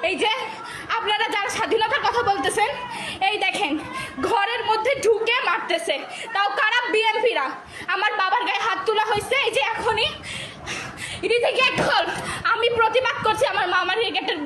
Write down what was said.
এই যে আপনারা যারা স্বাধীনতার কথা বলতেছেন, এই দেখেন ঘরের মধ্যে ঢুকে মারতেছে, তাও কারা? বিএনপিরা। আমার বাবার গায়ে হাত তোলা হয়েছে, এই যে এখনই ইডি থেকে এক খোল। আমি প্রতিবাদ করছি, আমার মা আমার গেটের